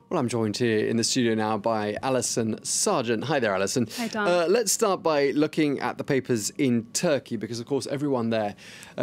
Well, I'm joined here in the studio now by Alison Sargent. Hi there, Alison. Hi, Tom. Let's start by looking at the papers in Turkey, because, of course, everyone there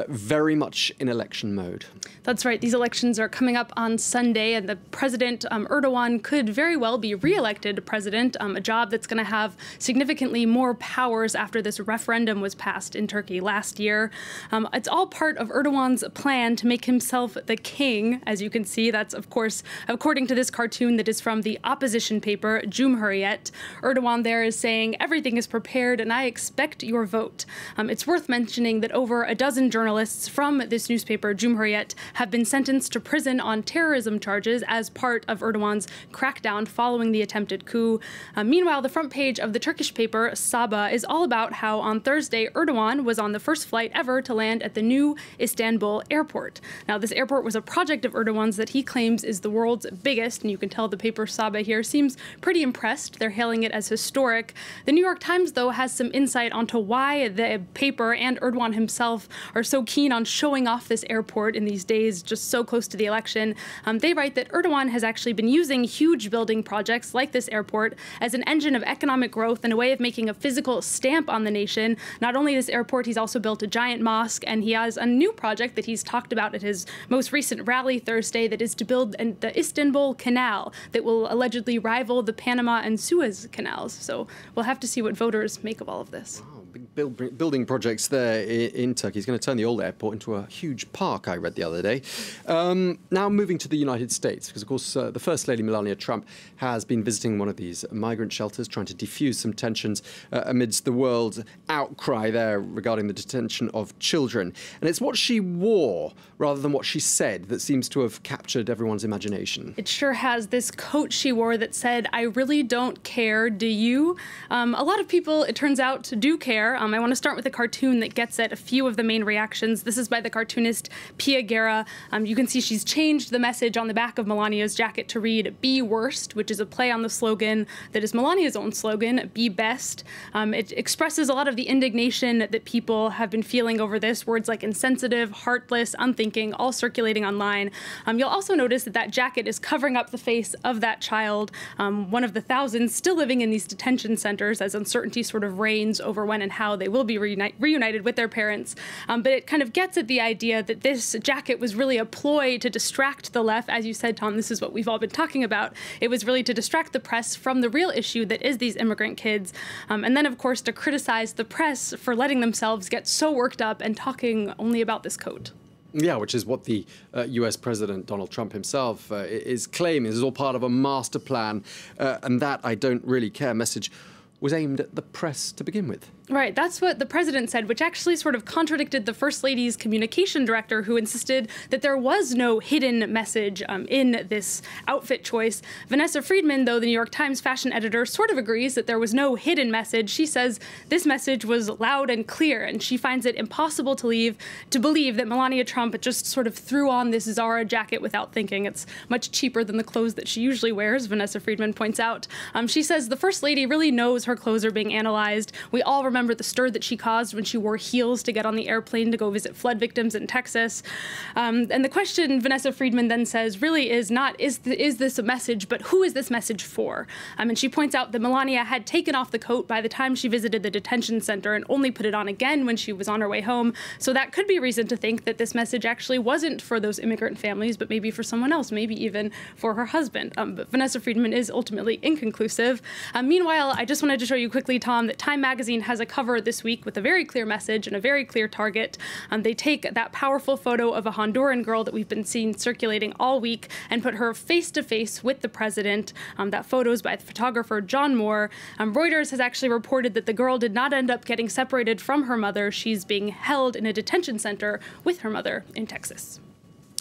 very much in election mode. That's right. These elections are coming up on Sunday, and the president, Erdogan, could very well be re-elected president, a job that's going to have significantly more powers after this referendum was passed in Turkey last year. It's all part of Erdogan's plan to make himself the king, as you can see. That's, of course, according to this cartoon that is from the opposition paper, Cumhuriyet. Erdogan there is saying, everything is prepared and I expect your vote. It's worth mentioning that over a dozen journalists from this newspaper, Cumhuriyet, have been sentenced to prison on terrorism charges as part of Erdogan's crackdown following the attempted coup. Meanwhile, the front page of the Turkish paper, Sabah, is all about how on Thursday, Erdogan was on the first flight ever to land at the new Istanbul airport. Now, this airport was a project of Erdogan's that he claims is the world's biggest, and you can tell the paper Sabah here seems pretty impressed. They're hailing it as historic. The New York Times, though, has some insight onto why the paper and Erdogan himself are so keen on showing off this airport in these days just so close to the election. They write that Erdogan has actually been using huge building projects like this airport as an engine of economic growth and a way of making a physical stamp on the nation. Not only this airport, he's also built a giant mosque, and he has a new project that he's talked about at his most recent rally Thursday that is to build the Istanbul Canal that will allegedly rival the Panama and Suez canals. So we'll have to see what voters make of all of this. Wow, big building projects there in Turkey. He's going to turn the old airport into a huge park, I read the other day. Now moving to the United States, because, of course, the First Lady, Melania Trump, has been visiting one of these migrant shelters, trying to defuse some tensions amidst the world's outcry there regarding the detention of children. And it's what she wore rather than what she said that seems to have captured everyone's imagination. It sure has. This coat she wore that said, "I really don't care, do you?" A lot of people, it turns out, do care. I want to start with a cartoon that gets at a few of the main reactions. This is by the cartoonist Pia Guerra. You can see she's changed the message on the back of Melania's jacket to read, "Be worst," which is a play on the slogan that is Melania's own slogan, "Be best." It expresses a lot of the indignation that people have been feeling over this. Words like insensitive, heartless, unthinking, all circulating online. You'll also notice that that jacket is covering up the face of that child, one of the thousands still living in these detention centers as uncertainty sort of reigns over when and how they will be reunited with their parents. But it kind of gets at the idea that this jacket was really a ploy to distract the left. As you said, Tom, this is what we've all been talking about. It was really to distract the press from the real issue that is these immigrant kids. And then, of course, to criticize the press for letting themselves get so worked up and talking only about this coat. Yeah, which is what the US President Donald Trump himself is claiming. This is all part of a master plan, and that "I don't really care" message was aimed at the press to begin with. Right, that's what the president said, which actually sort of contradicted the First Lady's communication director, who insisted that there was no hidden message in this outfit choice. Vanessa Friedman, though, the New York Times fashion editor, sort of agrees that there was no hidden message. She says this message was loud and clear, and she finds it impossible to believe that Melania Trump just sort of threw on this Zara jacket without thinking. It's much cheaper than the clothes that she usually wears, Vanessa Friedman points out. She says the First Lady really knows her clothes are being analyzed. We all remember the stir that she caused when she wore heels to get on the airplane to go visit flood victims in Texas. And the question, Vanessa Friedman then says, really is not, is this a message, but who is this message for? And she points out that Melania had taken off the coat by the time she visited the detention center and only put it on again when she was on her way home. So that could be reason to think that this message actually wasn't for those immigrant families, but maybe for someone else, maybe even for her husband. But Vanessa Friedman is ultimately inconclusive. Meanwhile, I just wanted to show you quickly, Tom, that Time magazine has a cover this week with a very clear message and a very clear target. They take that powerful photo of a Honduran girl that we've been seeing circulating all week and put her face to face with the president. That photo is by the photographer John Moore. Reuters has actually reported that the girl did not end up getting separated from her mother. She's being held in a detention center with her mother in Texas.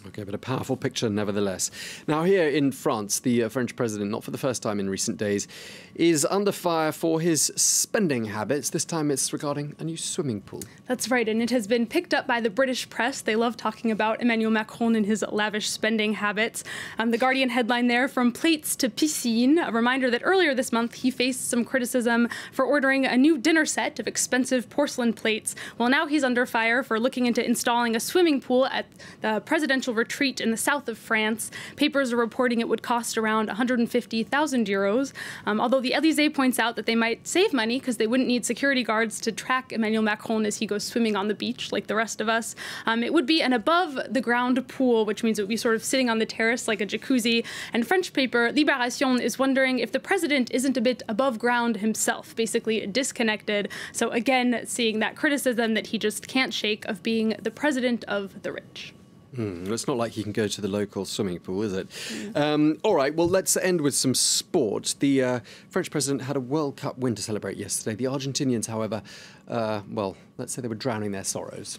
Okay, but a powerful picture nevertheless. Now here in France, the French president, not for the first time in recent days, is under fire for his spending habits. This time it's regarding a new swimming pool. That's right, and it has been picked up by the British press. They love talking about Emmanuel Macron and his lavish spending habits. The Guardian headline there, "From plates to piscine," a reminder that earlier this month he faced some criticism for ordering a new dinner set of expensive porcelain plates. Well, now he's under fire for looking into installing a swimming pool at the presidential retreat in the south of France. Papers are reporting it would cost around 150,000 euros, although the Élysée points out that they might save money because they wouldn't need security guards to track Emmanuel Macron as he goes swimming on the beach like the rest of us. It would be an above-the-ground pool, which means it would be sort of sitting on the terrace like a jacuzzi. And French paper Libération is wondering if the president isn't a bit above ground himself, basically disconnected. So again, seeing that criticism that he just can't shake of being the president of the rich. It's not like he can go to the local swimming pool, is it? All right, well, let's end with some sport. The French president had a World Cup win to celebrate yesterday. The Argentinians, however, well, let's say they were drowning their sorrows.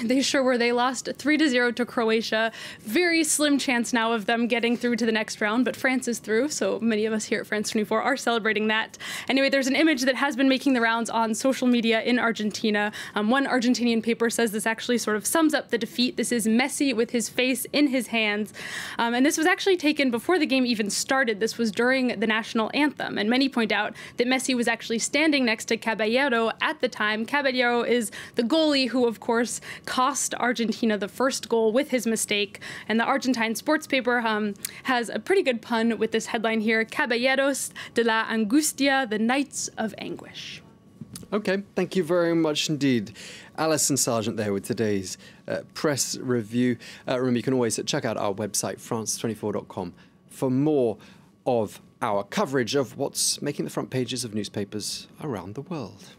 They sure were. They lost 3-0 to Croatia. Very slim chance now of them getting through to the next round, but France is through, so many of us here at France 24 are celebrating that. Anyway, there's an image that has been making the rounds on social media in Argentina. One Argentinian paper says this actually sort of sums up the defeat. This is Messi with his face in his hands. And this was actually taken before the game even started. This was during the national anthem, and many point out that Messi was actually standing next to Caballero at the time. Caballero is the goalie who, of course, cost Argentina the first goal with his mistake. And the Argentine sports paper has a pretty good pun with this headline here, "Caballeros de la Angustia, the Knights of Anguish." Okay, thank you very much indeed. Alison Sargent there with today's press review. Remember, you can always check out our website, france24.com, for more of our coverage of what's making the front pages of newspapers around the world.